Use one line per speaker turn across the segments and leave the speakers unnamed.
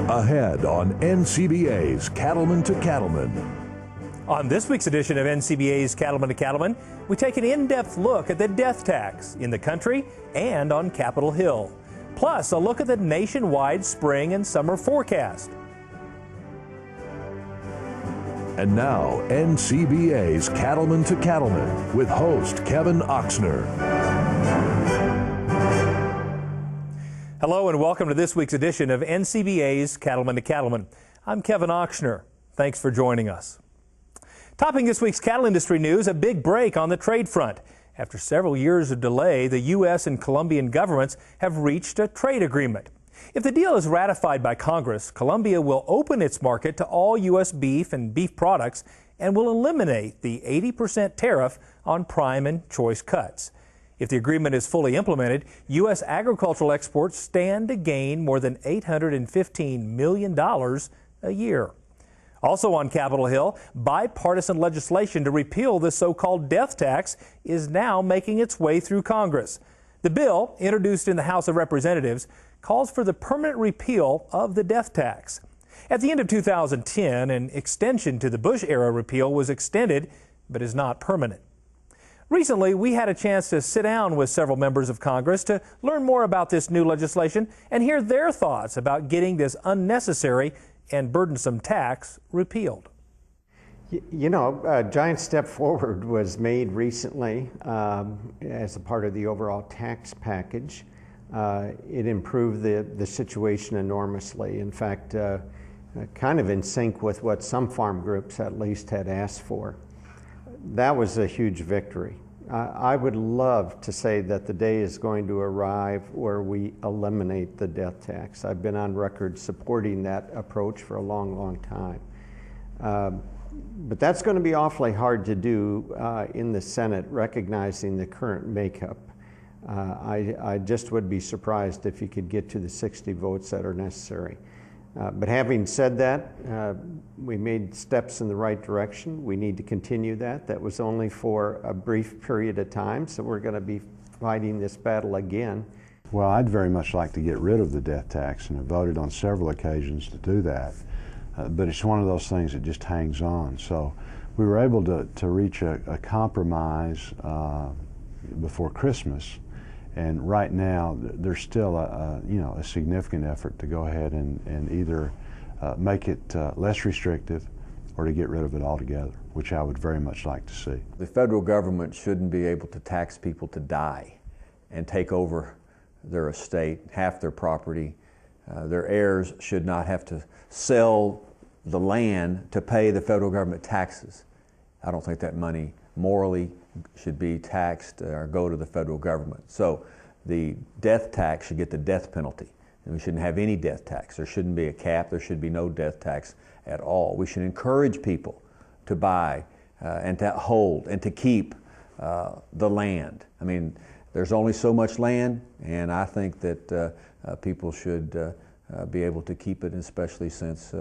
Ahead on NCBA's Cattleman to Cattleman.
On this week's edition of NCBA's Cattleman to Cattleman, we take an in-depth look at the death tax in the country and on Capitol Hill. Plus, a look at the nationwide spring and summer forecast.
And now, NCBA's Cattleman to Cattleman with host Kevin Oxner.
Hello and welcome to this week's edition of NCBA's Cattleman to Cattleman. I'm Kevin Oxner. Thanks for joining us. Topping this week's cattle industry news, a big break on the trade front. After several years of delay, the U.S. and Colombian governments have reached a trade agreement. If the deal is ratified by Congress, Colombia will open its market to all U.S. beef and beef products and will eliminate the 80% tariff on prime and choice cuts. If the agreement is fully implemented, U.S. agricultural exports stand to gain more than $815 million a year. Also on Capitol Hill, bipartisan legislation to repeal the so-called death tax is now making its way through Congress. The bill, introduced in the House of Representatives, calls for the permanent repeal of the death tax. At the end of 2010, an extension to the Bush-era repeal was extended, but is not permanent. Recently, we had a chance to sit down with several members of Congress to learn more about this new legislation and hear their thoughts about getting this unnecessary and burdensome tax repealed.
You know, a giant step forward was made recently as a part of the overall tax package. It improved the situation enormously. In fact, kind of in sync with what some farm groups at least had asked for. That was a huge victory. I would love to say that the day is going to arrive where we eliminate the death tax. I've been on record supporting that approach for a long, long time. But that's going to be awfully hard to do in the Senate, recognizing the current makeup. I just would be surprised if you could get to the 60 votes that are necessary. But having said that, we made steps in the right direction. We need to continue that. That was only for a brief period of time, so we're going to be fighting this battle again.
Well, I'd very much like to get rid of the death tax and have voted on several occasions to do that. But it's one of those things that just hangs on. So we were able to reach a compromise before Christmas. And right now, there's still a significant effort to go ahead and either make it less restrictive or to get rid of it altogether, which I would very much like to see.
The federal government shouldn't be able to tax people to die and take over their estate, half their property. Their heirs should not have to sell the land to pay the federal government taxes. I don't think that money morally should be taxed or go to the federal government. So the death tax should get the death penalty. And we shouldn't have any death tax. There shouldn't be a cap. There should be no death tax at all. We should encourage people to buy and to hold and to keep the land. I mean, there's only so much land, and I think that people should be able to keep it, especially since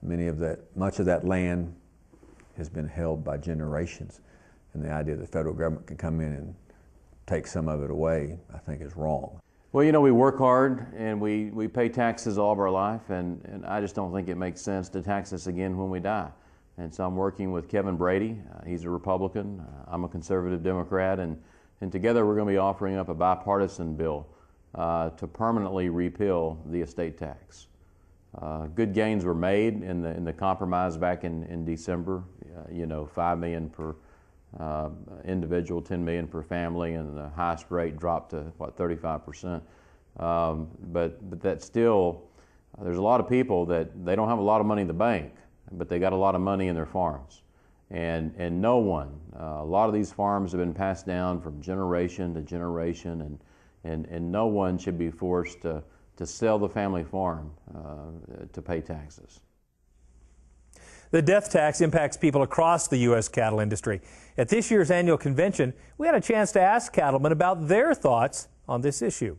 much of that land has been held by generations. And the idea that the federal government can come in and take some of it away, I think is wrong.
Well, you know, we work hard and we pay taxes all of our life, and I just don't think it makes sense to tax us again when we die. And so I'm working with Kevin Brady. He's a Republican. I'm a conservative Democrat, and together we're going to be offering up a bipartisan bill to permanently repeal the estate tax. Good gains were made in the compromise back in December. $5 million per individual, $10 million per family, and the highest rate dropped to 35%. But that's still, there's a lot of people that they don't have a lot of money in the bank, but they got a lot of money in their farms. And no one, a lot of these farms have been passed down from generation to generation, and no one should be forced to sell the family farm to pay taxes.
The death tax impacts people across the U.S. cattle industry. At this year's annual convention, we had a chance to ask cattlemen about their thoughts on this issue.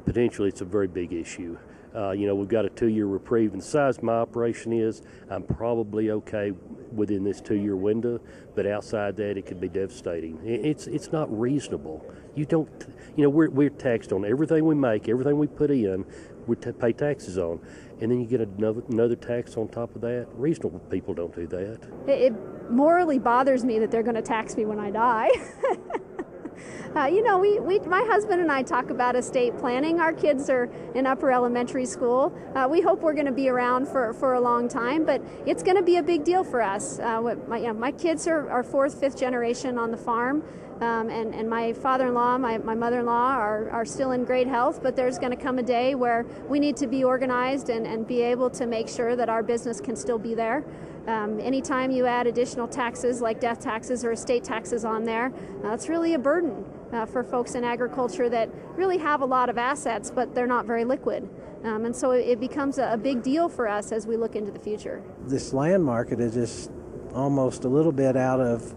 Potentially, it's a very big issue. We've got a 2-year reprieve, and the size my operation is, I'm probably okay within this 2-year window, but outside that, it could be devastating. It's not reasonable. We're taxed on everything we make, everything we put in, we pay taxes on. And then you get another tax on top of that. Reasonable people don't do that.
It morally bothers me that they're going to tax me when I die. My husband and I talk about estate planning. Our kids are in upper elementary school. We hope we're going to be around for a long time, but it's going to be a big deal for us. My kids are fourth, fifth generation on the farm, and my father-in-law, my mother-in-law are still in great health, but there's going to come a day where we need to be organized and be able to make sure that our business can still be there. Anytime you add additional taxes like death taxes or estate taxes on there, it's really a burden for folks in agriculture that really have a lot of assets, but they're not very liquid. And so it becomes a big deal for us as we look into the future.
This land market is just almost a little bit out of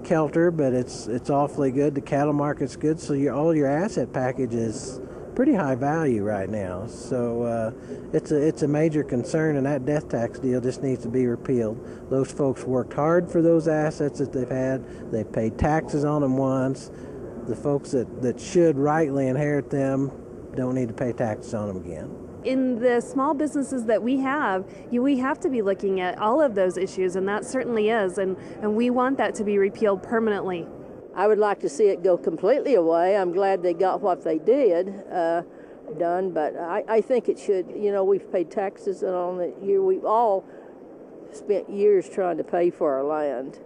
kilter, but it's awfully good. The cattle market's good, so all your asset package is pretty high value right now. So it's a major concern, and that death tax deal just needs to be repealed. Those folks worked hard for those assets that they've had. They paid taxes on them once. The folks that should rightly inherit them don't need to pay taxes on them again.
In the small businesses that we have to be looking at all of those issues, and that certainly is, and we want that to be repealed permanently.
I would like to see it go completely away. I'm glad they got what they did done, but I think it should. We've paid taxes on it. We've all spent years trying to pay for our land,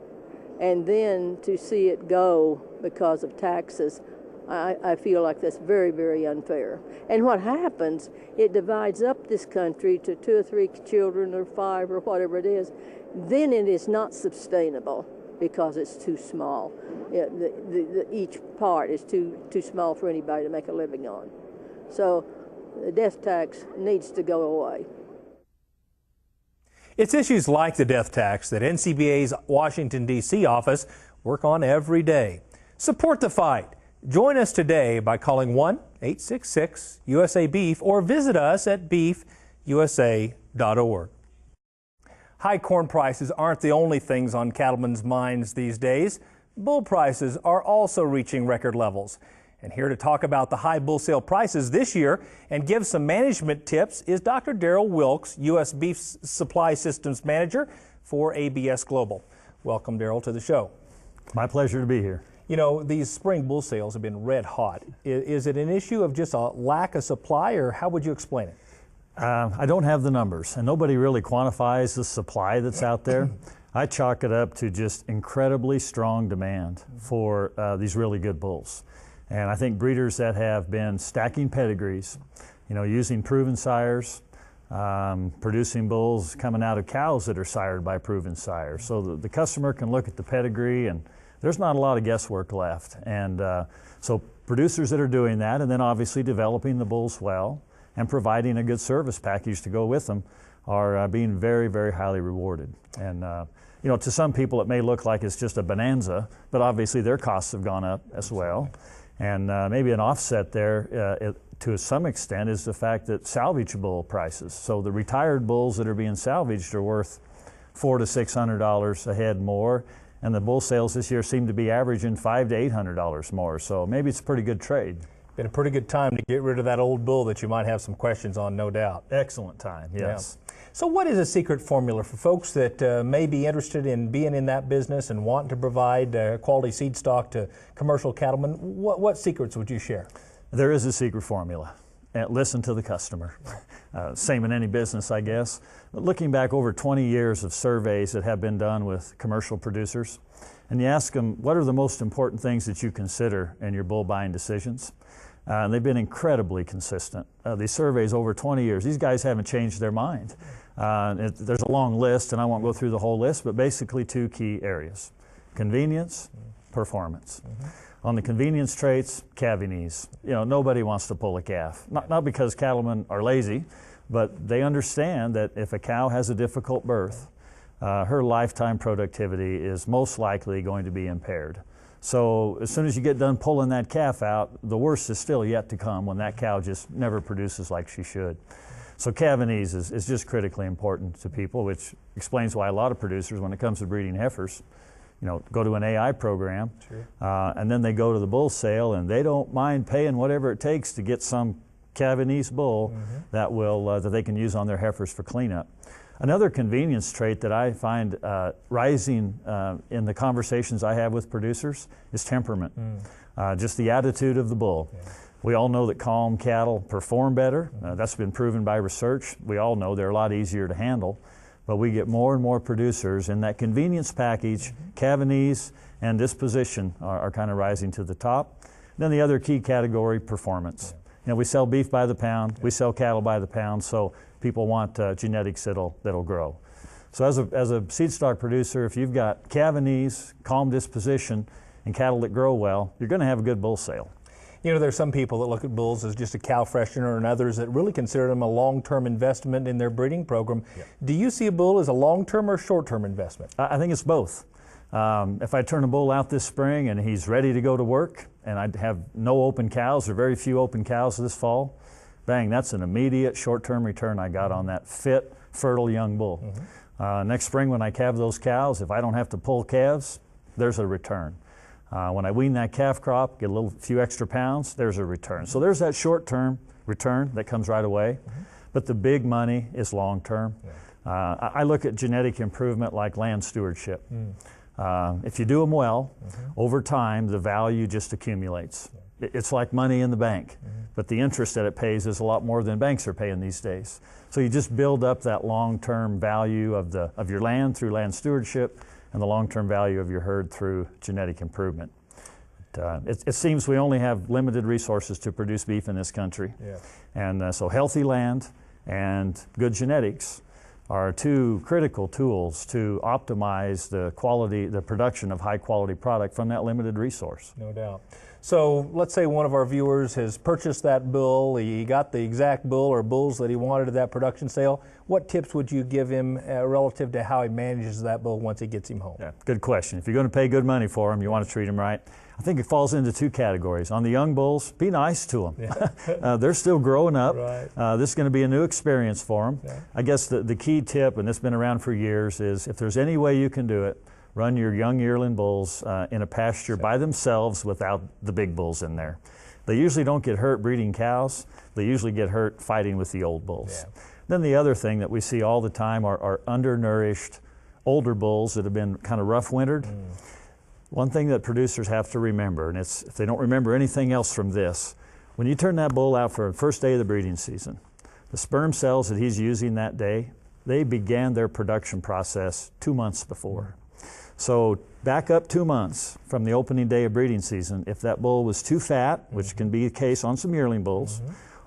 and then to see it go because of taxes, I feel like that's very, very unfair. And what happens, it divides up this country to 2 or 3 children or 5 or whatever it is. Then it is not sustainable because it's too small. Each part is too small for anybody to make a living on. So the death tax needs to go away.
It's issues like the death tax that NCBA's Washington, D.C. office work on every day. Support the fight. Join us today by calling 1-866-USA-BEEF or visit us at beefusa.org. High corn prices aren't the only things on cattlemen's minds these days. Bull prices are also reaching record levels. And here to talk about the high bull sale prices this year and give some management tips is Dr. Darrell Wilkes, U.S. Beef Supply Systems Manager for ABS Global. Welcome, Darrell, to the show.
My pleasure to be here.
These spring bull sales have been red hot. Is it an issue of just a lack of supply, or how would you explain it?
I don't have the numbers, and nobody really quantifies the supply that's out there. I chalk it up to just incredibly strong demand for these really good bulls. And I think breeders that have been stacking pedigrees, using proven sires, producing bulls coming out of cows that are sired by proven sires. So the customer can look at the pedigree, and there's not a lot of guesswork left. And so producers that are doing that, and then obviously developing the bulls well and providing a good service package to go with them, are being very, very highly rewarded. And to some people it may look like it's just a bonanza, but obviously their costs have gone up as well. And maybe an offset there to some extent is the fact that salvage bull prices. So the retired bulls that are being salvaged are worth $400 to $600 a head more, and the bull sales this year seem to be averaging $500 to $800 more. So maybe it's a pretty good trade.
Been a pretty good time to get rid of that old bull that you might have some questions on, no doubt.
Excellent time, yes.
Yeah. So what is a secret formula for folks that may be interested in being in that business and wanting to provide quality seed stock to commercial cattlemen? What secrets would you share?
There is a secret formula. Listen to the customer. Same in any business, I guess. Looking back over 20 years of surveys that have been done with commercial producers, and you ask them, what are the most important things that you consider in your bull buying decisions? And they've been incredibly consistent. These surveys over 20 years, these guys haven't changed their mind. There's a long list, and I won't go through the whole list, but basically 2 key areas: convenience, performance. On the convenience traits, calving ease. Nobody wants to pull a calf. Not because cattlemen are lazy, but they understand that if a cow has a difficult birth, her lifetime productivity is most likely going to be impaired. So as soon as you get done pulling that calf out, the worst is still yet to come when that cow just never produces like she should. So calving ease is just critically important to people, which explains why a lot of producers, when it comes to breeding heifers, go to an AI program, and then they go to the bull sale, and they don't mind paying whatever it takes to get some Cavanese bull that will that they can use on their heifers for cleanup. Another convenience trait that I find rising in the conversations I have with producers is temperament, just the attitude of the bull. Yeah. We all know that calm cattle perform better. That's been proven by research. We all know they're a lot easier to handle, but we get more and more producers in that convenience package. Cavanese and disposition are kind of rising to the top. Then the other key category, performance. Yeah. You know, we sell beef by the pound, we sell cattle by the pound, so people want genetics that'll grow. So as a seed stock producer, if you've got Cavanese, calm disposition, and cattle that grow well, you're going to have a good bull sale.
You know, there's some people that look at bulls as just a cow freshener, and others that really consider them a long-term investment in their breeding program. Yeah. Do you see a bull as a long-term or short-term investment?
I think it's both. If I turn a bull out this spring and he's ready to go to work, and I have no open cows or very few open cows this fall, bang, that's an immediate short-term return I got on that fit, fertile young bull. Next spring when I calve those cows, if I don't have to pull calves, there's a return. When I wean that calf crop, get a few extra pounds, there's a return. So there's that short-term return that comes right away, but the big money is long-term. I look at genetic improvement like land stewardship. If you do them well, over time, the value just accumulates. It's like money in the bank, but the interest that it pays is a lot more than banks are paying these days. So you just build up that long-term value of your land through land stewardship, and the long-term value of your herd through genetic improvement. It seems we only have limited resources to produce beef in this country, and so healthy land and good genetics are two critical tools to optimize the production of high-quality product from that limited resource.
No doubt. So let's say one of our viewers has purchased that bull, he got the exact bull or bulls that he wanted at that production sale. What tips would you give him relative to how he manages that bull once he gets him home?
Yeah, good question. If you're going to pay good money for him, you want to treat him right. I think it falls into two categories. On the young bulls, be nice to them. They're still growing up. Right. This is going to be a new experience for them. Yeah. I guess the key tip, and it's been around for years, is if there's any way you can do it, run your young yearling bulls in a pasture by themselves without the big bulls in there. They usually don't get hurt breeding cows. They usually get hurt fighting with the old bulls. Yeah. Then the other thing that we see all the time are undernourished older bulls that have been kind of rough wintered. One thing that producers have to remember, and if they don't remember anything else from this, when you turn that bull out for the first day of the breeding season, the sperm cells that he's using that day, they began their production process 2 months before. So back up 2 months from the opening day of breeding season, if that bull was too fat, which can be the case on some yearling bulls,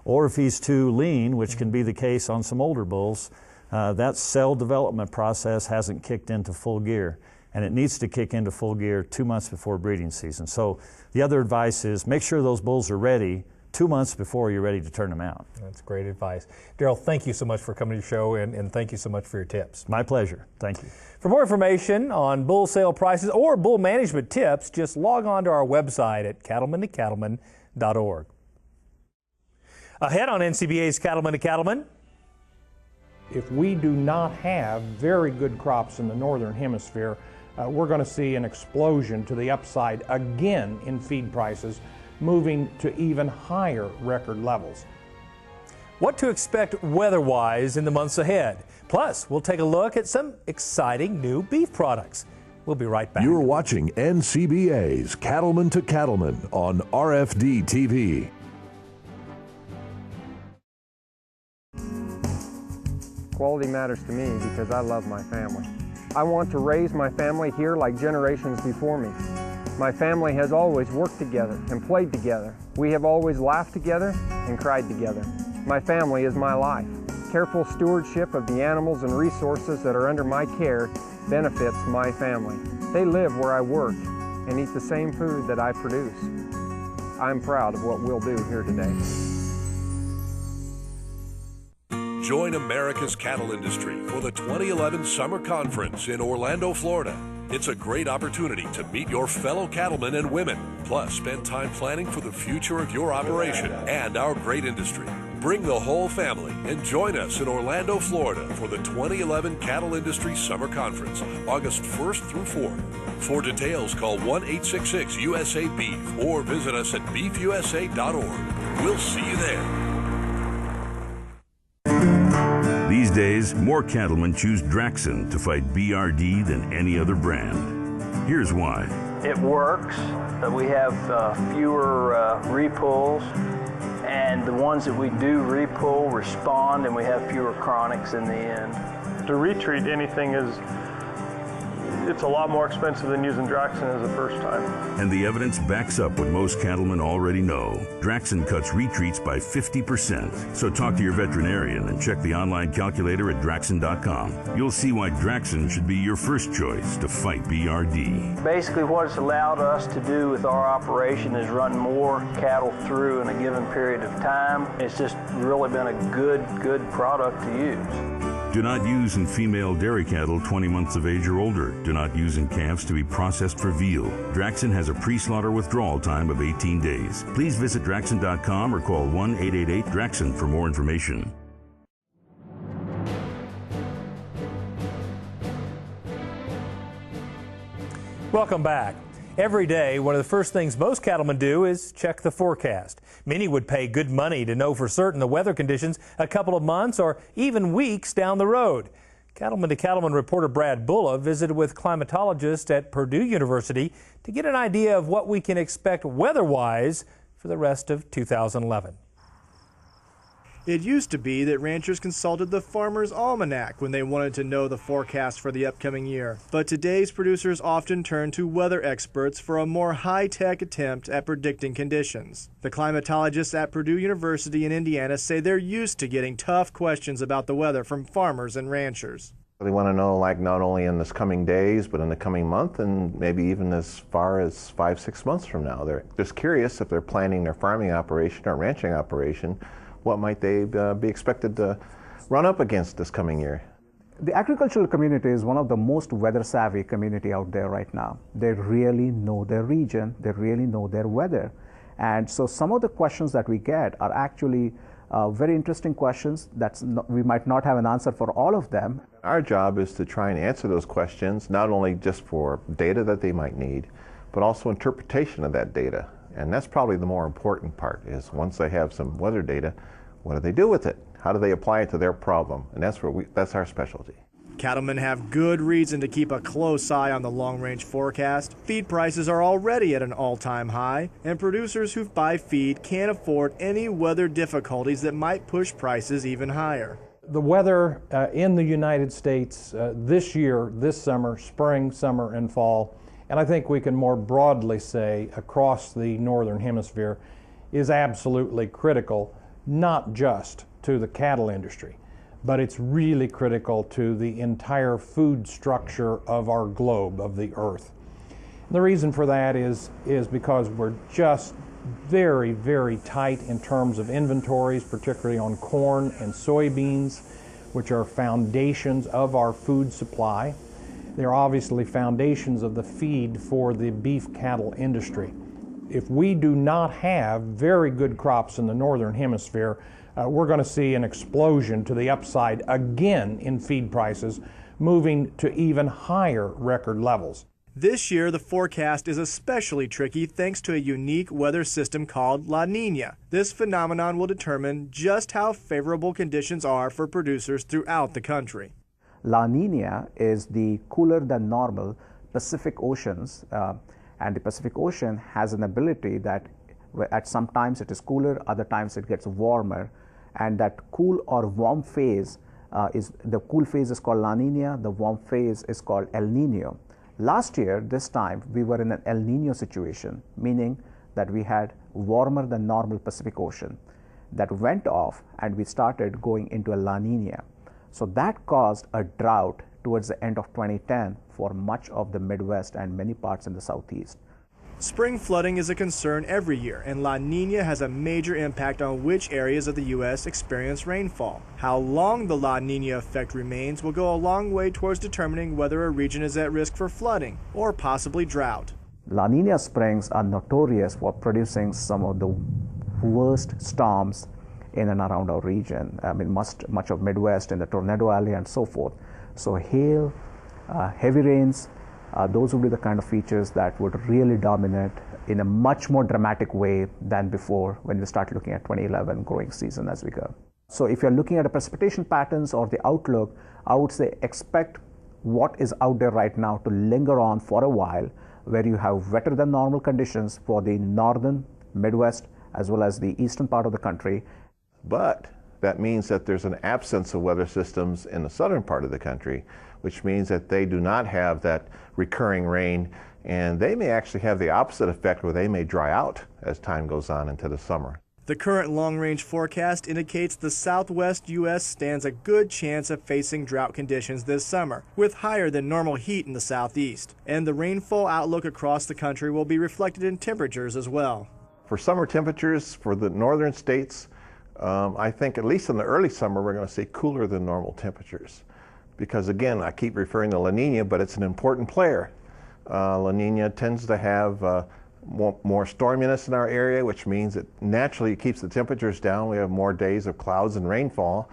or if he's too lean, which can be the case on some older bulls, that cell development process hasn't kicked into full gear. And it needs to kick into full gear 2 months before breeding season. So the other advice is make sure those bulls are ready 2 months before you're ready to turn them out.
That's great advice. Daryl, thank you so much for coming to the show, and thank you so much for your tips.
My pleasure. Thank you.
For more information on bull sale prices or bull management tips, just log on to our website at cattlemantocattleman.org. Ahead on NCBA's Cattleman to Cattleman.
If we do not have very good crops in the northern hemisphere, we're going to see an explosion to the upside again in feed prices, moving to even higher record levels.
What to expect weather-wise in the months ahead. Plus, we'll take a look at some exciting new beef products. We'll be right back.
You're watching NCBA's Cattleman to Cattleman on RFD TV.
Quality matters to me because I love my family. I want to raise my family here like generations before me. My family has always worked together and played together. We have always laughed together and cried together. My family is my life. Careful stewardship of the animals and resources that are under my care benefits my family. They live where I work and eat the same food that I produce. I'm proud of what we'll do here today.
Join America's cattle industry for the 2011 Summer Conference in Orlando, Florida. It's a great opportunity to meet your fellow cattlemen and women, plus spend time planning for the future of your operation and our great industry. Bring the whole family and join us in Orlando, Florida for the 2011 Cattle Industry Summer Conference, August 1st through 4th. For details, call 1-866-USA-BEEF or visit us at beefusa.org. We'll see you there.
These days, more cattlemen choose Draxxin to fight BRD than any other brand. Here's why.
It works. We have fewer repulls, and the ones that we do repull respond, and we have fewer chronics in the end.
To retreat anything it's a lot more expensive than using Draxxin as a first time.
And the evidence backs up what most cattlemen already know. Draxxin cuts retreats by 50%. So talk to your veterinarian and check the online calculator at Draxxin.com. You'll see why Draxxin should be your first choice to fight BRD.
Basically what it's allowed us to do with our operation is run more cattle through in a given period of time. It's just really been a good product to use.
Do not use in female dairy cattle 20 months of age or older. Do not use in calves to be processed for veal. Draxxin has a pre-slaughter withdrawal time of 18 days. Please visit Draxxin.com or call 1-888-DRAXXIN for more information.
Welcome back. Every day, one of the first things most cattlemen do is check the forecast. Many would pay good money to know for certain the weather conditions a couple of months or even weeks down the road. Cattleman to Cattleman reporter Brad Bulla visited with climatologists at Purdue University to get an idea of what we can expect weather-wise for the rest of 2011.
It used to be that ranchers consulted the Farmer's Almanac when they wanted to know the forecast for the upcoming year. But today's producers often turn to weather experts for a more high-tech attempt at predicting conditions. The climatologists at Purdue University in Indiana say they're used to getting tough questions about the weather from farmers and ranchers.
They want to know, like, not only in this coming days, but in the coming month, and maybe even as far as 5-6 months from now. They're just curious if they're planning their farming operation or ranching operation, what might they be expected to run up against this coming year?
The agricultural community is one of the most weather-savvy community out there right now. They really know their region, they really know their weather. And so some of the questions that we get are actually very interesting questions that we might not have an answer for all of them.
Our job is to try and answer those questions, not only just for data that they might need, but also interpretation of that data. And that's probably the more important part, is once they have some weather data, what do they do with it? How do they apply it to their problem? And that's our specialty.
Cattlemen have good reason to keep a close eye on the long-range forecast. Feed prices are already at an all-time high, and producers who buy feed can't afford any weather difficulties that might push prices even higher.
The weather in the United States this year, this summer, spring, summer, and fall, and I think we can more broadly say across the Northern Hemisphere, is absolutely critical, not just to the cattle industry, but it's really critical to the entire food structure of our globe, of the earth. And the reason for that is because we're just very, very tight in terms of inventories, particularly on corn and soybeans, which are foundations of our food supply. They're obviously foundations of the feed for the beef cattle industry. If we do not have very good crops in the Northern Hemisphere, we're going to see an explosion to the upside again in feed prices, moving to even higher record levels.
This year, the forecast is especially tricky thanks to a unique weather system called La Niña. This phenomenon will determine just how favorable conditions are for producers throughout the country.
La Niña is the cooler than normal Pacific Oceans, and the Pacific Ocean has an ability that at some times it is cooler, other times it gets warmer, and that cool or warm phase the cool phase is called La Niña, the warm phase is called El Niño. Last year, this time, we were in an El Niño situation, meaning that we had warmer than normal Pacific Ocean that went off, and we started going into a La Niña. So that caused a drought towards the end of 2010 for much of the Midwest and many parts in the Southeast.
Spring flooding is a concern every year, and La Niña has a major impact on which areas of the U.S. experience rainfall. How long the La Niña effect remains will go a long way towards determining whether a region is at risk for flooding or possibly drought.
La Niña springs are notorious for producing some of the worst storms in and around our region. I mean, much of Midwest, in the Tornado Alley and so forth. So hail, heavy rains, those would be the kind of features that would really dominate in a much more dramatic way than before when we start looking at 2011 growing season as we go. So if you're looking at the precipitation patterns or the outlook, I would say expect what is out there right now to linger on for a while, where you have wetter than normal conditions for the northern, Midwest, as well as the eastern part of the country.
But that means that there's an absence of weather systems in the southern part of the country, which means that they do not have that recurring rain, and they may actually have the opposite effect where they may dry out as time goes on into the summer.
The current long-range forecast indicates the southwest U.S. stands a good chance of facing drought conditions this summer, with higher than normal heat in the southeast. And the rainfall outlook across the country will be reflected in temperatures as well.
For summer temperatures for the northern states, I think at least in the early summer we're going to see cooler than normal temperatures. Because again, I keep referring to La Nina, but it's an important player. La Nina tends to have more storminess in our area, which means it naturally keeps the temperatures down. We have more days of clouds and rainfall.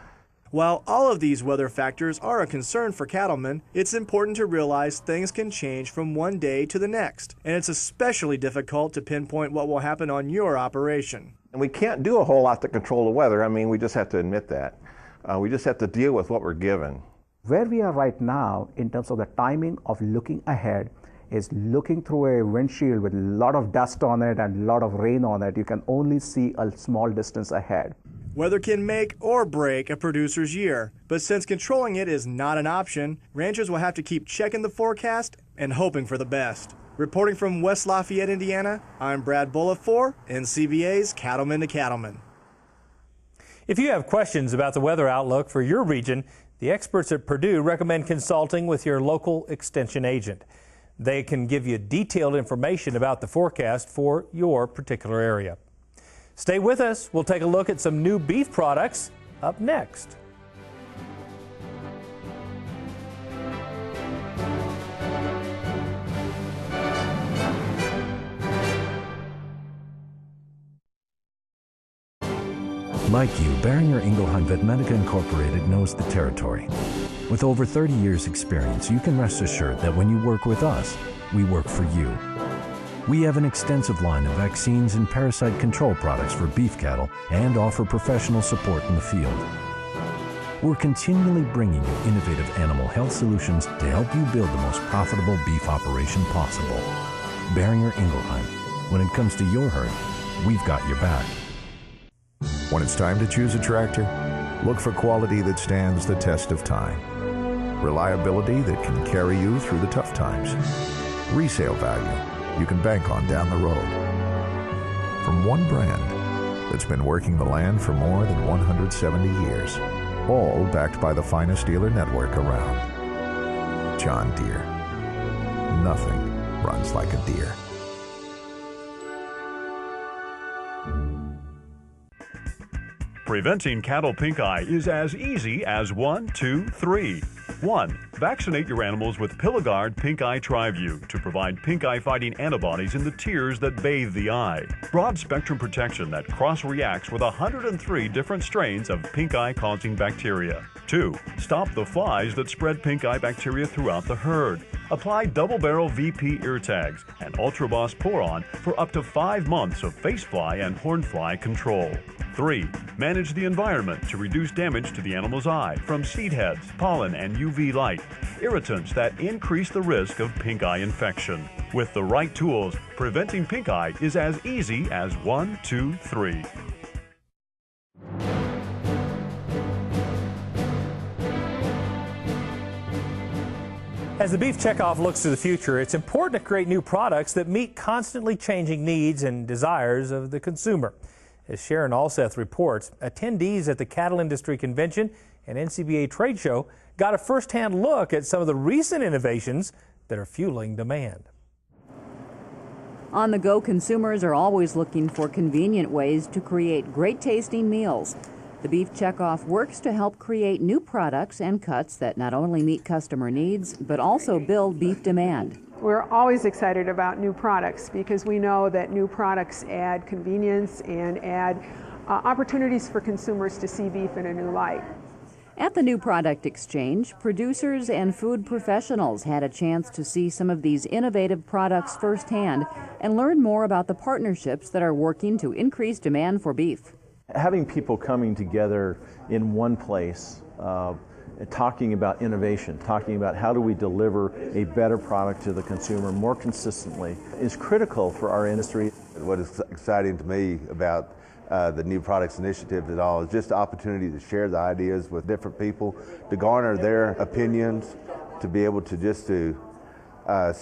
While all of these weather factors are a concern for cattlemen, it's important to realize things can change from one day to the next, and it's especially difficult to pinpoint what will happen on your operation.
And we can't do a whole lot to control the weather. I mean, we just have to admit that. We just have to deal with what we're given.
Where we are right now in terms of the timing of looking ahead is looking through a windshield with a lot of dust on it and a lot of rain on it. You can only see a small distance ahead.
Weather can make or break a producer's year, but since controlling it is not an option, ranchers will have to keep checking the forecast and hoping for the best. Reporting from West Lafayette, Indiana, I'm Brad Bullitt for NCBA's Cattleman to Cattleman.
If you have questions about the weather outlook for your region, the experts at Purdue recommend consulting with your local extension agent. They can give you detailed information about the forecast for your particular area. Stay with us. We'll take a look at some new beef products up next.
Like you, Boehringer Ingelheim Vetmedica Incorporated knows the territory. With over 30 years' experience, you can rest assured that when you work with us, we work for you. We have an extensive line of vaccines and parasite control products for beef cattle and offer professional support in the field. We're continually bringing you innovative animal health solutions to help you build the most profitable beef operation possible. Boehringer Ingelheim. When it comes to your herd, we've got your back.
When it's time to choose a tractor, look for quality that stands the test of time. Reliability that can carry you through the tough times. Resale value you can bank on down the road. From one brand that's been working the land for more than 170 years, all backed by the finest dealer network around. John Deere. Nothing runs like a deer.
Preventing cattle pink eye is as easy as 1, 2, 3. 1. Vaccinate your animals with Piligard Pink Eye TriView to provide pink eye fighting antibodies in the tears that bathe the eye. Broad spectrum protection that cross-reacts with 103 different strains of pink eye causing bacteria. 2. Stop the flies that spread pink eye bacteria throughout the herd. Apply double barrel VP ear tags and Ultra Boss Pour-On for up to 5 months of face fly and horn fly control. 3. Manage the environment to reduce damage to the animal's eye from seed heads, pollen, and UV light, irritants that increase the risk of pink eye infection. With the right tools, preventing pink eye is as easy as 1, 2, 3.
As the Beef Checkoff looks to the future, it's important to create new products that meet constantly changing needs and desires of the consumer. As Sharon Alseth reports, attendees at the Cattle Industry Convention and NCBA Trade Show got a first-hand look at some of the recent innovations that are fueling demand.
On-the-go consumers are always looking for convenient ways to create great-tasting meals. The Beef Checkoff works to help create new products and cuts that not only meet customer needs, but also build beef demand.
We're always excited about new products because we know that new products add convenience and add opportunities for consumers to see beef in a new light.
At the New Product Exchange, producers and food professionals had a chance to see some of these innovative products firsthand and learn more about the partnerships that are working to increase demand for beef.
Having people coming together in one place, talking about innovation, talking about how do we deliver a better product to the consumer more consistently is critical for our industry.
What is exciting to me about the New Products Initiative at all is just the opportunity to share the ideas with different people, to garner their opinions, to be able to see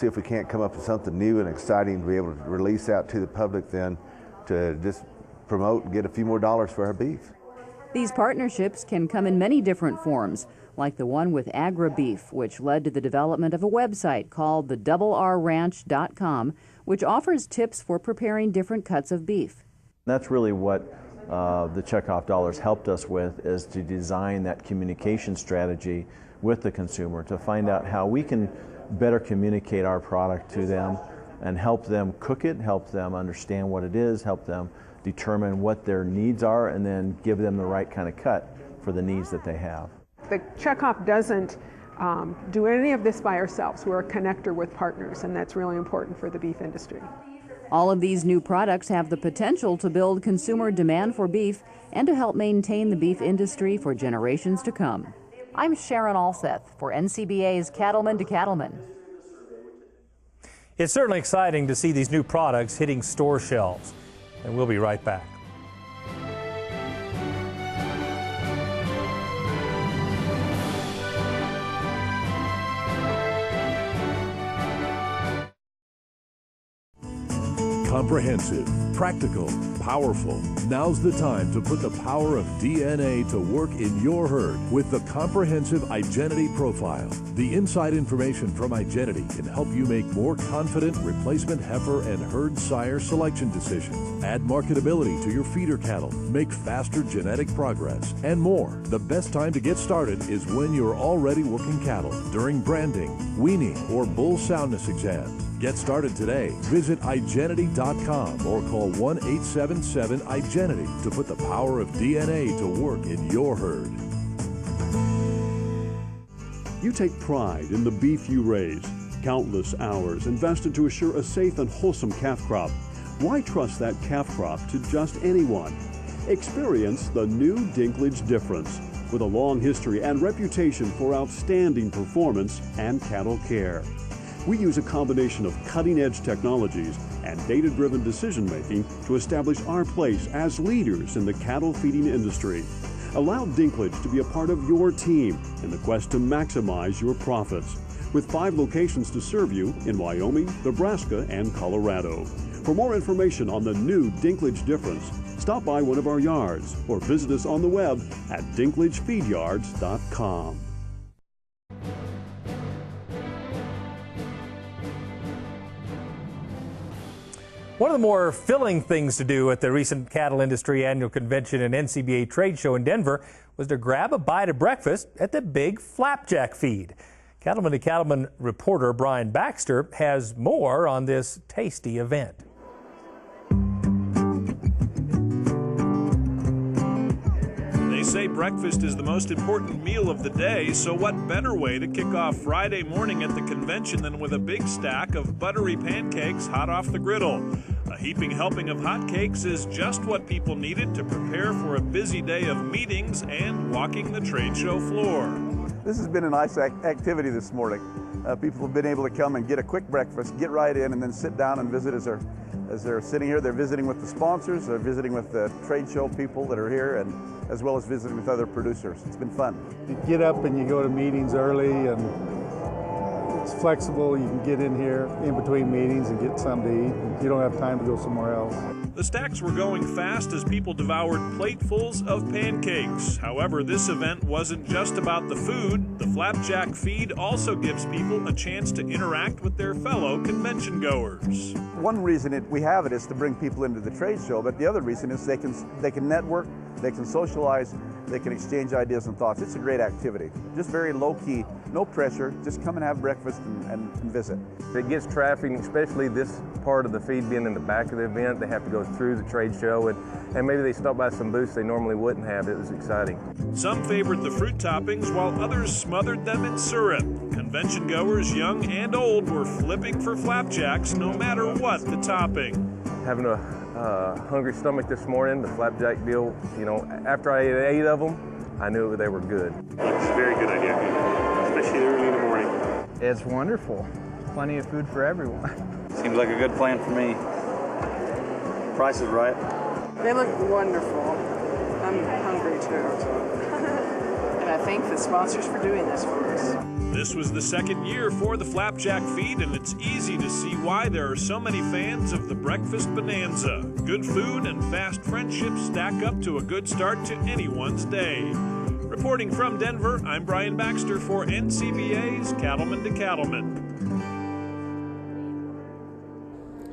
if we can't come up with something new and exciting to be able to release out to the public, then to just promote and get a few more dollars for our beef.
These partnerships can come in many different forms, like the one with AgriBeef, which led to the development of a website called the which offers tips for preparing different cuts of beef.
That's really what the checkoff dollars helped us with, is to design that communication strategy with the consumer to find out how we can better communicate our product to them and help them cook it, help them understand what it is, help them determine what their needs are, and then give them the right kind of cut for the needs that they have.
The checkoff doesn't do any of this by ourselves. We're a connector with partners, and that's really important for the beef industry.
All of these new products have the potential to build consumer demand for beef and to help maintain the beef industry for generations to come. I'm Sharon Alseth for NCBA's Cattleman to Cattleman.
It's certainly exciting to see these new products hitting store shelves. And we'll be right back.
Comprehensive, practical, powerful. Now's the time to put the power of DNA to work in your herd with the Comprehensive Identity Profile. The inside information from Identity can help you make more confident replacement heifer and herd sire selection decisions, add marketability to your feeder cattle, make faster genetic progress, and more. The best time to get started is when you're already working cattle, during branding, weaning, or bull soundness exams. Get started today. Visit iGenity.com or call 1-877-IGENITY to put the power of DNA to work in your herd.
You take pride in the beef you raise. Countless hours invested to assure a safe and wholesome calf crop. Why trust that calf crop to just anyone? Experience the new Dinklage difference with a long history and reputation for outstanding performance and cattle care. We use a combination of cutting-edge technologies and data-driven decision-making to establish our place as leaders in the cattle feeding industry. Allow Dinklage to be a part of your team in the quest to maximize your profits, with 5 locations to serve you in Wyoming, Nebraska, and Colorado. For more information on the new Dinklage difference, stop by one of our yards or visit us on the web at dinklagefeedyards.com.
One of the more filling things to do at the recent Cattle Industry Annual Convention and NCBA Trade Show in Denver was to grab a bite of breakfast at the big flapjack feed. Cattleman to Cattleman reporter Brian Baxter has more on this tasty event.
They say breakfast is the most important meal of the day, so what better way to kick off Friday morning at the convention than with a big stack of buttery pancakes hot off the griddle. A heaping helping of hotcakes is just what people needed to prepare for a busy day of meetings and walking the trade show floor.
This has been a nice activity this morning. People have been able to come and get a quick breakfast, get right in, and then sit down and visit as they're sitting here. They're visiting with the sponsors, they're visiting with the trade show people that are here, and as well as visiting with other producers. It's been fun.
You get up and you go to meetings early, and it's flexible. You can get in here in between meetings and get something to eat. You don't have time to go somewhere else.
The stacks were going fast as people devoured platefuls of pancakes. However, this event wasn't just about the food. The flapjack feed also gives people a chance to interact with their fellow convention goers.
One reason we have it is to bring people into the trade show, but the other reason is they can network, they can socialize, they can exchange ideas and thoughts. It's a great activity. Just very low-key, no pressure. Just come and have breakfast and visit.
It gets traffic, especially this part of the feed being in the back of the event. They have to go through the trade show, and maybe they stop by some booths they normally wouldn't have. It was exciting.
Some favored the fruit toppings while others smothered them in syrup. Convention goers, young and old, were flipping for flapjacks no matter what the topping.
Having a
hungry stomach this morning. The flapjack deal, you know, after I ate 8 of them, I knew they were good.
It's a very good idea, especially early in the morning.
It's wonderful. Plenty of food for everyone.
Seems like a good plan for me. Price is right.
They look wonderful. I'm hungry too. And I thank the sponsors for doing this for us.
This was the second year for the Flapjack Feed, and it's easy to see why there are so many fans of the Breakfast Bonanza. Good food and fast friendships stack up to a good start to anyone's day. Reporting from Denver, I'm Brian Baxter for NCBA's Cattleman to Cattleman.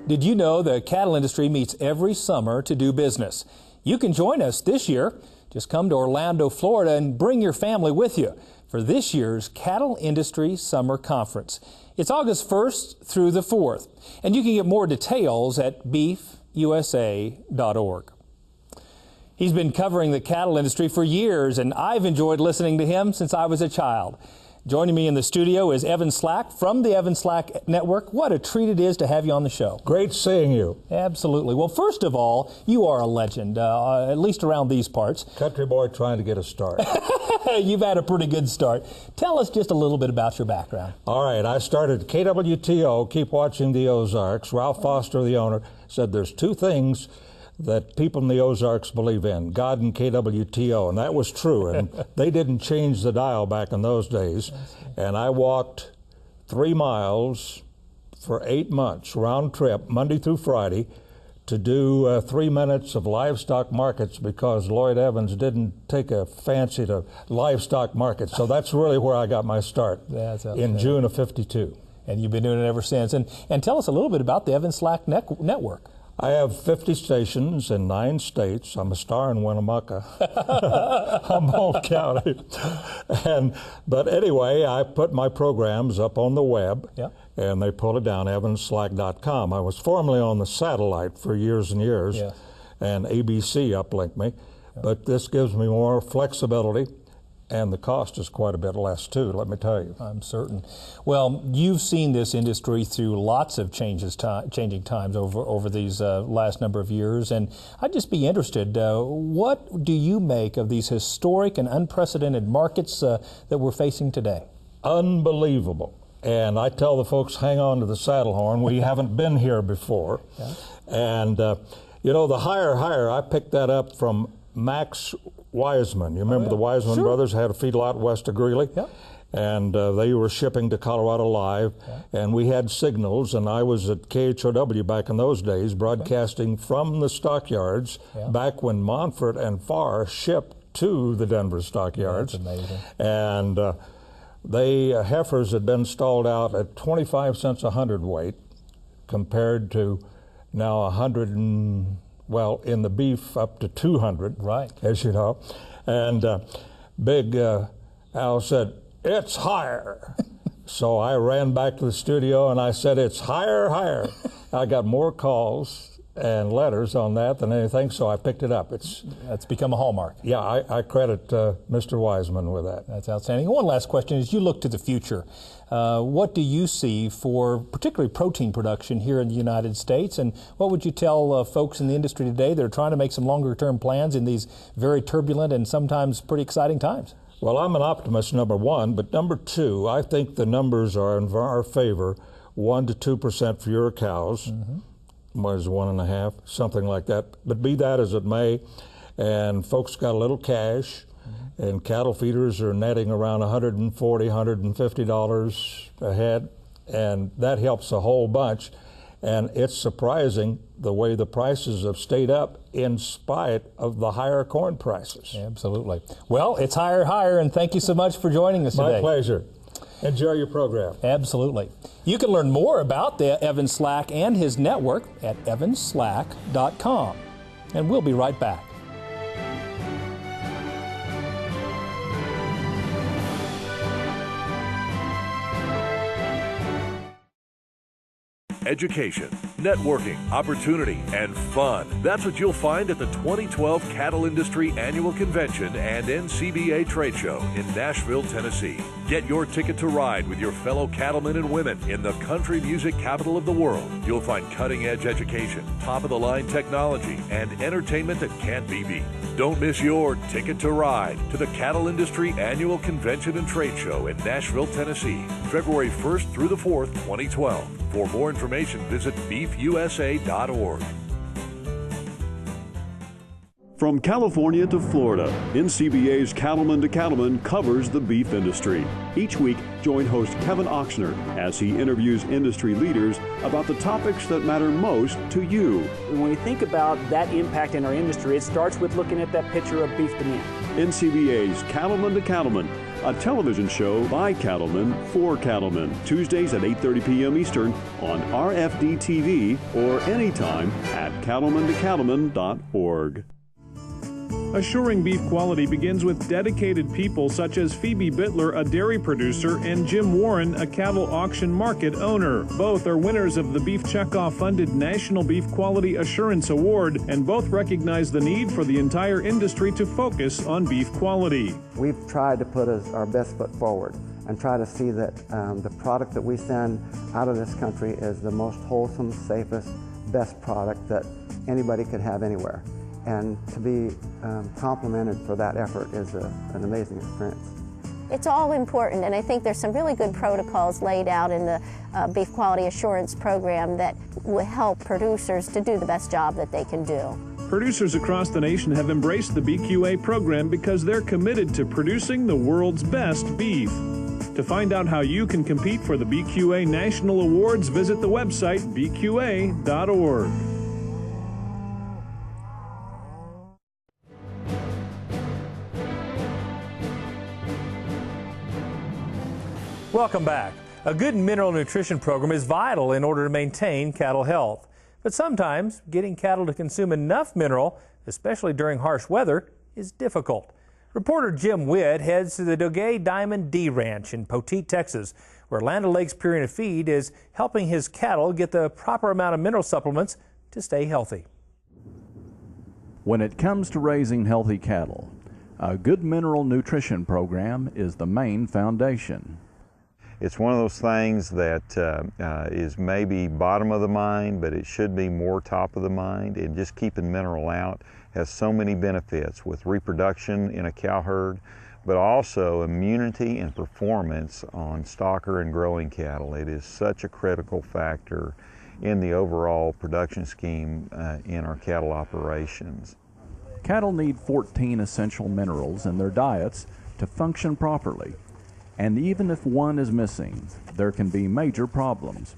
Did you know the cattle industry meets every summer to do business? You can join us this year. Just come to Orlando, Florida, and bring your family with you for this year's Cattle Industry Summer Conference. It's August 1st through the 4th, and you can get more details at beefusa.org. He's been covering the cattle industry for years, and I've enjoyed listening to him since I was a child. Joining me in the studio is Evan Slack from the Evan Slack Network. What a treat it is to have you on the show.
Great seeing you.
Absolutely. Well, first of all, you are a legend, at least around these parts.
Country boy trying to get a start.
You've had a pretty good start. Tell us just a little bit about your background.
All right, I started KWTO, Keep Watching the Ozarks. Ralph Foster, the owner, said there's 2 things that people in the Ozarks believe in, God and KWTO, and that was true. And they didn't change the dial back in those days. And I walked 3 miles for 8 months, round trip, Monday through Friday, to do 3 minutes of livestock markets because Lloyd Evans didn't take a fancy to livestock markets. So that's really where I got my start in June of '52.
And you've been doing it ever since. And tell us a little bit about the Evan Slack Network.
I have 50 stations in 9 states. I'm a star in Winnemucca, Humboldt County. But anyway, I put my programs up on the web, and they pull it down, evanslack.com. I was formerly on the satellite for years and years, and ABC uplinked me. But this gives me more flexibility, and the cost is quite a bit less, too, let me tell you.
I'm certain. Well, you've seen this industry through lots of changing times over these last number of years, and I'd just be interested, what do you make of these historic and unprecedented markets that we're facing today?
Unbelievable. And I tell the folks, hang on to the saddle horn. We haven't been here before. And, you know, the higher, I picked that up from Max Wiseman. You remember the Wiseman brothers had a feedlot west of Greeley? And they were shipping to Colorado Live, and we had signals, and I was at KHOW back in those days, broadcasting from the stockyards back when Montfort and Farr shipped to the Denver stockyards.
That's amazing.
And heifers had been stalled out at 25 cents a hundredweight compared to now 100 and, well, in the beef up to 200, as you know. And Big Al said, "It's higher." So I ran back to the studio and I said, "It's higher, higher." I got more calls and letters on that than anything, so I picked it up.
That's become a hallmark.
Yeah, I credit Mr. Wiseman with that.
That's outstanding. One last question: as you look to the future, what do you see for particularly protein production here in the United States, and what would you tell folks in the industry today that are trying to make some longer-term plans in these very turbulent and sometimes pretty exciting times?
Well, I'm an optimist, number one, but number two, I think the numbers are in our favor. 1 to 2% fewer cows. What is 1.5, something like that. But be that as it may, and folks got a little cash, and cattle feeders are netting around $140, $150 a head, and that helps a whole bunch. And it's surprising the way the prices have stayed up in spite of the higher corn prices.
Absolutely. Well, it's higher, higher, and thank you so much for joining us today.
My pleasure. Enjoy your program.
Absolutely. You can learn more about the Evan Slack and his network at evanslack.com. And we'll be right back.
education, networking, opportunity, and fun. That's what you'll find at the 2012 Cattle Industry Annual Convention and NCBA Trade Show in Nashville, Tennessee. Get your ticket to ride with your fellow cattlemen and women in the country music capital of the world. You'll find cutting-edge education, top-of-the-line technology, and entertainment that can't be beat. Don't miss your ticket to ride to the Cattle Industry Annual Convention and Trade Show in Nashville, Tennessee, February 1st through the 4th, 2012. For more information, visit beefusa.org.
From California to Florida, NCBA's Cattleman to Cattleman covers the beef industry. Each week, join host Kevin Ochsner as he interviews industry leaders about the topics that matter most to you.
When we think about that impact in our industry, it starts with looking at that picture of beef demand.
NCBA's Cattleman to Cattleman, a television show by cattlemen for cattlemen, Tuesdays at 8:30 p.m. Eastern on RFD-TV or anytime at cattlemantocattleman.org.
Assuring beef quality begins with dedicated people such as Phoebe Bittler, a dairy producer, and Jim Warren, a cattle auction market owner. Both are winners of the Beef Checkoff-funded National Beef Quality Assurance Award, and both recognize the need for the entire industry to focus on beef quality.
We've tried to put our best foot forward and try to see that the product that we send out of this country is the most wholesome, safest, best product that anybody could have anywhere. And to be complimented for that effort is an amazing experience.
It's all important, and I think there's some really good protocols laid out in the Beef Quality Assurance Program that will help producers to do the best job that they can do.
Producers across the nation have embraced the BQA program because they're committed to producing the world's best beef. To find out how you can compete for the BQA National Awards, visit the website bqa.org.
Welcome back. A good mineral nutrition program is vital in order to maintain cattle health. But sometimes getting cattle to consume enough mineral, especially during harsh weather, is difficult. Reporter Jim Witt heads to the Doge Diamond D Ranch in Poteet, Texas, where Land O'Lakes Purina Feed is helping his cattle get the proper amount of mineral supplements to stay healthy.
When it comes to raising healthy cattle, a good mineral nutrition program is the main foundation.
It's one of those things that is maybe bottom of the mind, but it should be more top of the mind, and just keeping mineral out has so many benefits with reproduction in a cow herd, but also immunity and performance on stocker and growing cattle. It is such a critical factor in the overall production scheme in our cattle operations.
Cattle need 14 essential minerals in their diets to function properly. And even if one is missing, there can be major problems.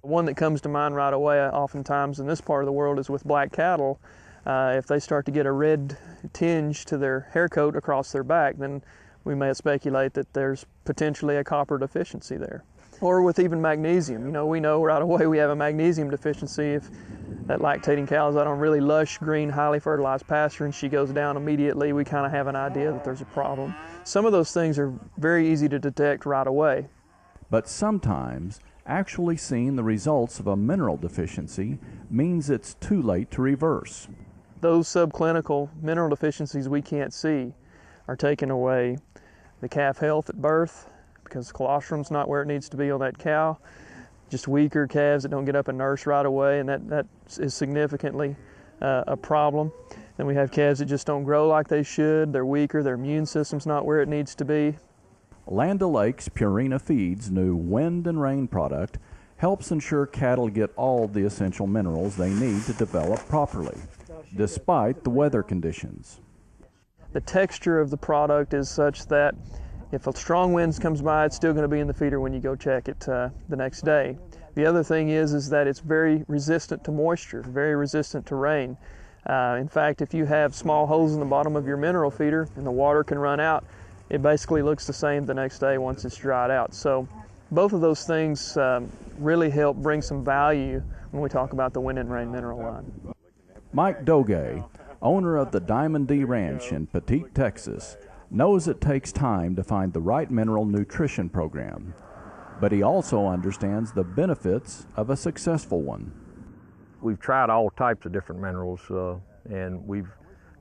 One that comes to mind right away oftentimes in this part of the world is with black cattle. If they start to get a red tinge to their hair coat across their back, then we may speculate that there's potentially a copper deficiency there. Or with even magnesium. We know right away we have a magnesium deficiency if that lactating cow is out on really lush, green, highly fertilized pasture and she goes down immediately. We kind of have an idea that there's a problem. Some of those things are very easy to detect right away.
But sometimes, actually seeing the results of a mineral deficiency means it's too late to reverse.
Those subclinical mineral deficiencies we can't see are taking away the calf health at birth because colostrum's not where it needs to be on that cow. Just weaker calves that don't get up and nurse right away, and that is significantly a problem. Then we have calves that just don't grow like they should. They're weaker, their immune system's not where it needs to be.
Land O'Lakes Purina Feed's new Wind and Rain product helps ensure cattle get all the essential minerals they need to develop properly, despite the weather conditions.
The texture of the product is such that if a strong wind comes by, it's still going to be in the feeder when you go check it the next day. The other thing is that it's very resistant to moisture, very resistant to rain. In fact, if you have small holes in the bottom of your mineral feeder and the water can run out, it basically looks the same the next day once it's dried out. So both of those things really help bring some value when we talk about the Wind and Rain mineral line.
Mike Doge, owner of the Diamond D Ranch in Poteet, Texas, knows it takes time to find the right mineral nutrition program.
but he also understands the benefits of a successful one.
We've tried all types of different minerals, and we've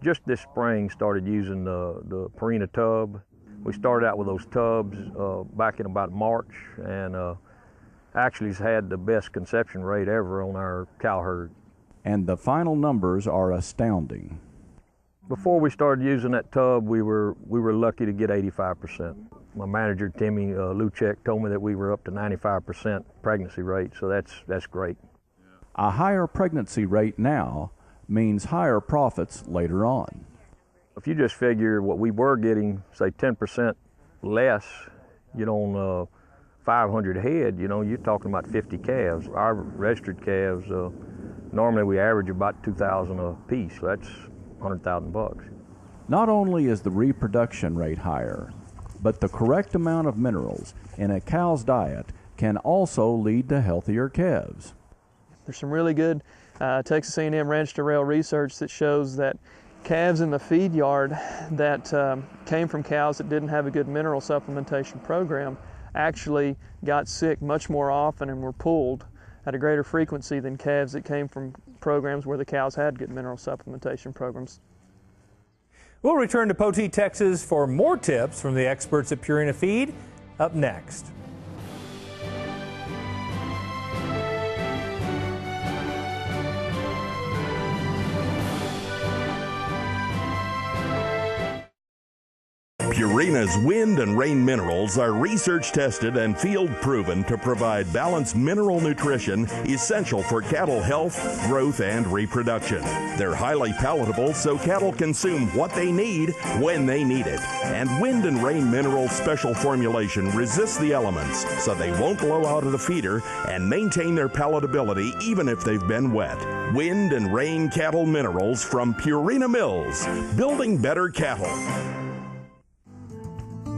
just this spring started using the Purina tub. We started out with those tubs back in about March, and actually has had the best conception rate ever on our cow herd.
And the final numbers are astounding.
Before we started using that tub, we were lucky to get 85%. My manager, Timmy Luchek, told me that we were up to 95% pregnancy rate, so that's great.
A higher pregnancy rate now means higher profits later on.
If you just figure what we were getting, say 10% less, on 500 head, you're talking about 50 calves. Our registered calves, normally we average about 2,000 a piece, so that's $100,000.
Not only is the reproduction rate higher, but the correct amount of minerals in a cow's diet can also lead to healthier calves.
There's some really good Texas A&M ranch to rail research that shows that calves in the feed yard that came from cows that didn't have a good mineral supplementation program actually got sick much more often and were pulled at a greater frequency than calves that came from programs where the cows had good mineral supplementation programs.
We'll return to Poteet, Texas for more tips from the experts at Purina Feed up next.
Purina's wind and rain minerals are research tested and field proven to provide balanced mineral nutrition essential for cattle health, growth, and reproduction. They're highly palatable so cattle consume what they need when they need it. And wind and rain mineral special formulation resists the elements so they won't blow out of the feeder and maintain their palatability even if they've been wet. Wind and rain cattle minerals from Purina Mills, building better cattle.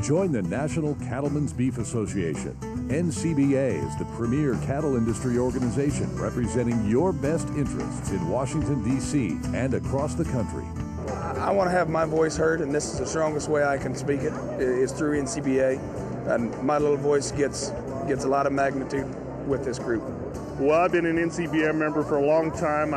Join the National Cattlemen's Beef Association. NCBA is the premier cattle industry organization representing your best interests in Washington, D.C. and across the country.
I want to have my voice heard, and this is the strongest way I can speak it, is through NCBA. And my little voice gets a lot of magnitude with this group.
Well, I've been an NCBA member for a long time.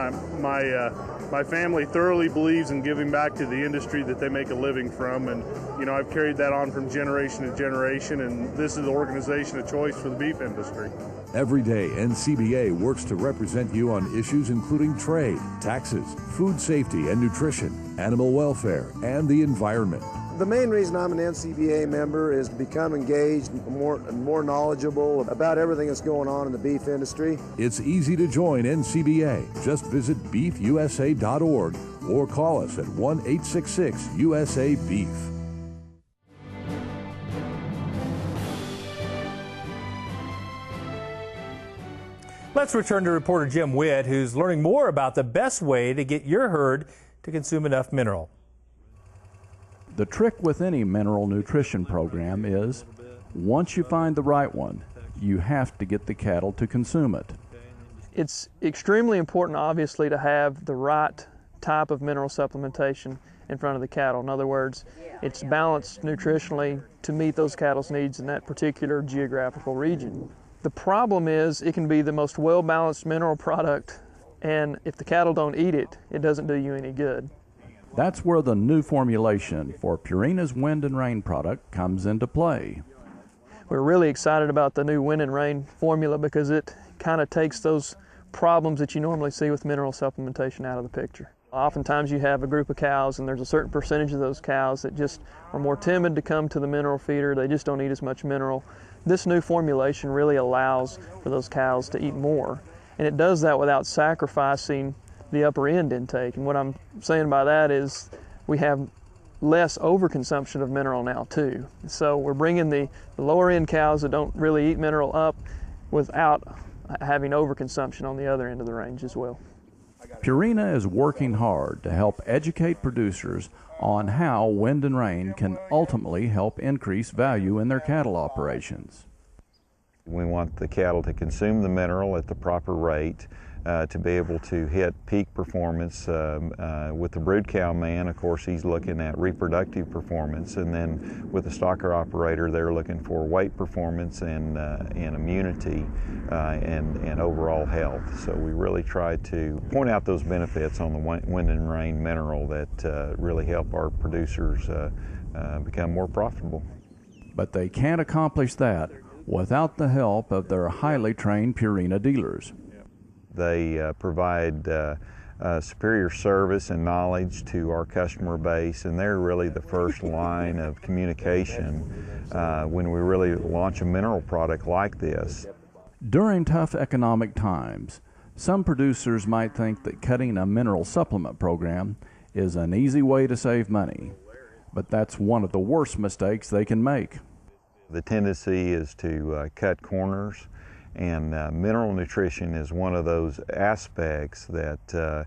My family thoroughly believes in giving back to the industry that they make a living from, and I've carried that on from generation to generation, and this is the organization of choice for the beef industry.
Every day, NCBA works to represent you on issues including trade, taxes, food safety and nutrition, animal welfare, and the environment.
The main reason I'm an NCBA member is to become engaged and more knowledgeable about everything that's going on in the beef industry.
It's easy to join NCBA. Just visit beefusa.org or call us at 1-866-USA-BEEF.
Let's return to reporter Jim Witt, who's learning more about the best way to get your herd to consume enough mineral.
The trick with any mineral nutrition program is, once you find the right one, you have to get the cattle to consume it.
It's extremely important, obviously, to have the right type of mineral supplementation in front of the cattle. In other words, it's balanced nutritionally to meet those cattle's needs in that particular geographical region. The problem is it can be the most well-balanced mineral product, and if the cattle don't eat it, it doesn't do you any good.
That's where the new formulation for Purina's Wind and Rain product comes into play.
We're really excited about the new Wind and Rain formula because it kind of takes those problems that you normally see with mineral supplementation out of the picture. Oftentimes you have a group of cows and there's a certain percentage of those cows that just are more timid to come to the mineral feeder. They just don't eat as much mineral. This new formulation really allows for those cows to eat more, and it does that without sacrificing the upper end intake. And what I'm saying by that is we have less overconsumption of mineral now too. So we're bringing the lower end cows that don't really eat mineral up without having overconsumption on the other end of the range as well.
Purina is working hard to help educate producers on how Wind and Rain can ultimately help increase value in their cattle operations.
We want the cattle to consume the mineral at the proper rate to be able to hit peak performance. With the brood cow man, of course, he's looking at reproductive performance, and then with the stocker operator, they're looking for weight performance and immunity and overall health. So we really try to point out those benefits on the wind and rain mineral that really help our producers become more profitable.
But they can't accomplish that without the help of their highly trained Purina dealers.
They provide superior service and knowledge to our customer base, and they're really the first line of communication when we really launch a mineral product like this.
During tough economic times, some producers might think that cutting a mineral supplement program is an easy way to save money, but that's one of the worst mistakes they can make.
The tendency is to cut corners, and mineral nutrition is one of those aspects that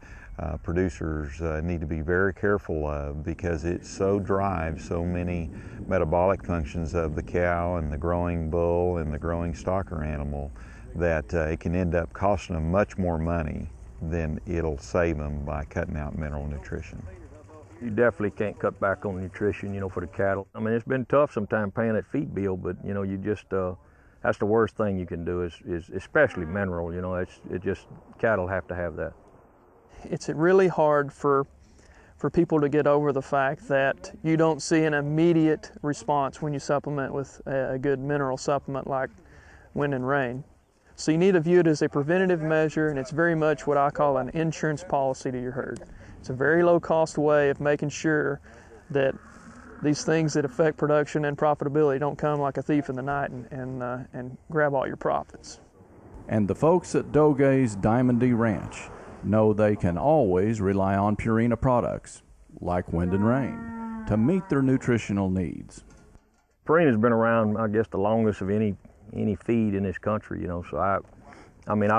producers need to be very careful of, because it so drives so many metabolic functions of the cow and the growing bull and the growing stocker animal that it can end up costing them much more money than it'll save them by cutting out mineral nutrition.
You definitely can't cut back on nutrition, for the cattle. I mean, it's been tough sometimes paying that feed bill, but you just that's the worst thing you can do is especially mineral. Cattle have to have that.
It's really hard for people to get over the fact that you don't see an immediate response when you supplement with a good mineral supplement like wind and rain. So you need to view it as a preventative measure, and it's very much what I call an insurance policy to your herd. It's a very low-cost way of making sure that these things that affect production and profitability don't come like a thief in the night and grab all your profits.
And the folks at Doge's Diamond D Ranch know they can always rely on Purina products, like wind and rain, to meet their nutritional needs.
Purina's been around, I guess, the longest of any feed in this country, so I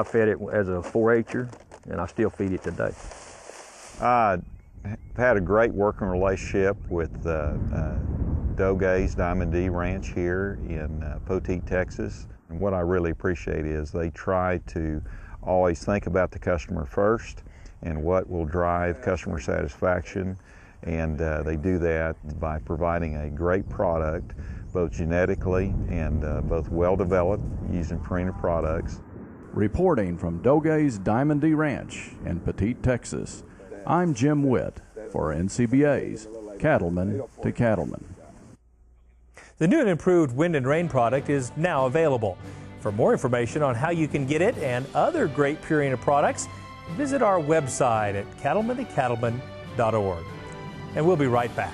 fed it as a 4-H'er, and I still feed it today.
I've had a great working relationship with Doge's Diamond D Ranch here in Poteet, Texas. And what I really appreciate is they try to always think about the customer first and what will drive customer satisfaction. And they do that by providing a great product, both genetically and both well-developed, using Purina products.
Reporting from Doge's Diamond D Ranch in Poteet, Texas, I'm Jim Witt for NCBA's Cattleman to Cattleman.
The new and improved wind and rain product is now available. For more information on how you can get it and other great Purina products, visit our website at cattlemantocattleman.org. And we'll be right back.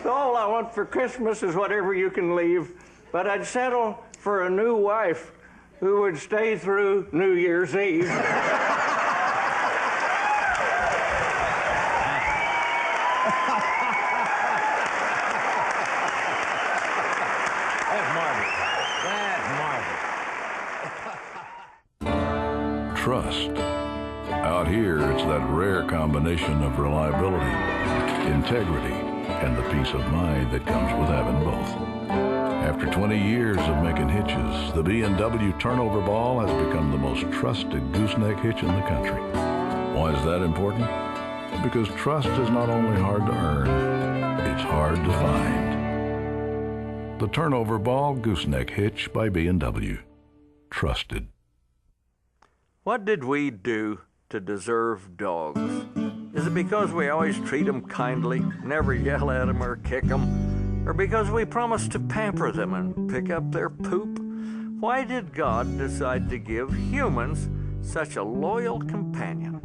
All I want for Christmas is whatever you can leave, but I'd settle for a new wife who would stay through New Year's Eve.
Trust. Out here, it's that rare combination of reliability, integrity, and the peace of mind that comes with having both. After 20 years of making hitches, the B&W turnover ball has become the most trusted gooseneck hitch in the country. Why is that important? Because trust is not only hard to earn, it's hard to find. The turnover ball gooseneck hitch by B&W. Trusted.
What did we do to deserve dogs? Is it because we always treat them kindly, never yell at them or kick them? Or because we promise to pamper them and pick up their poop? Why did God decide to give humans such a loyal companion?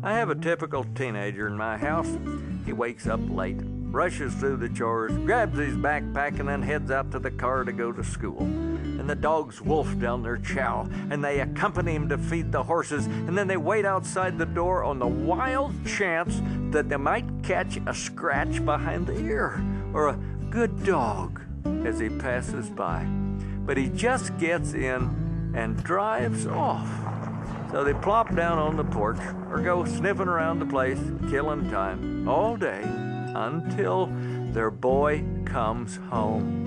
I have a typical teenager in my house. He wakes up late, rushes through the chores, grabs his backpack, and then heads out to the car to go to school. And the dogs wolf down their chow, and they accompany him to feed the horses, and then they wait outside the door on the wild chance that they might catch a scratch behind the ear, or a good dog as he passes by. But he just gets in and drives off. So they plop down on the porch or go sniffing around the place, killing time all day until their boy comes home.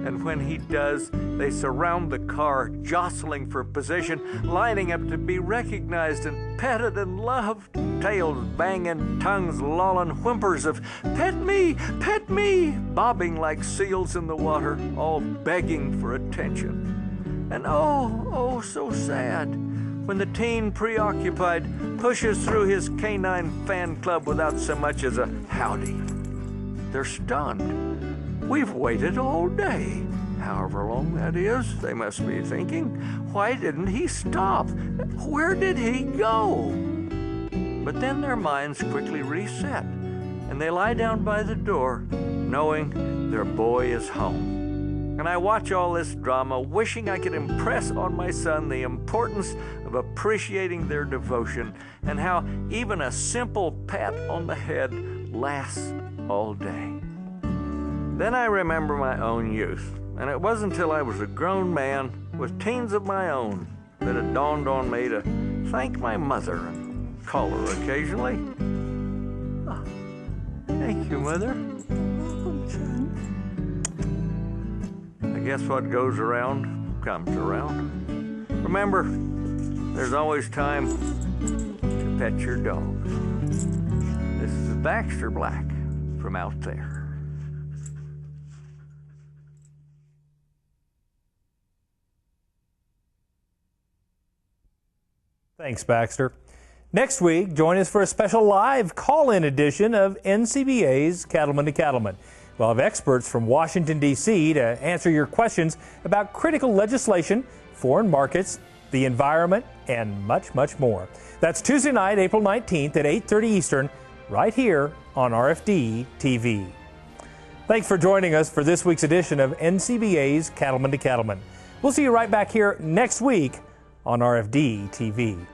And when he does, they surround the car, jostling for position, lining up to be recognized and petted and loved. Tails banging, tongues lolling, whimpers of pet me, bobbing like seals in the water, all begging for attention. And oh, so sad when the teen preoccupied pushes through his canine fan club without so much as a howdy. They're stunned. We've waited all day, however long that is, they must be thinking. Why didn't he stop? Where did he go? But then their minds quickly reset, and they lie down by the door, knowing their boy is home. And I watch all this drama, wishing I could impress on my son the importance of appreciating their devotion and how even a simple pat on the head lasts all day. Then I remember my own youth, and it wasn't until I was a grown man with teens of my own that it dawned on me to thank my mother and call her occasionally. Oh, thank you, Mother. I guess what goes around comes around. Remember, there's always time to pet your dog. This is Baxter Black from out there.
Thanks, Baxter. Next week, join us for a special live call-in edition of NCBA's Cattleman to Cattleman. We'll have experts from Washington, D.C. to answer your questions about critical legislation, foreign markets, the environment, and much, much more. That's Tuesday night, April 19th at 8:30 Eastern, right here on RFD TV. Thanks for joining us for this week's edition of NCBA's Cattleman to Cattleman. We'll see you right back here next week on RFD TV.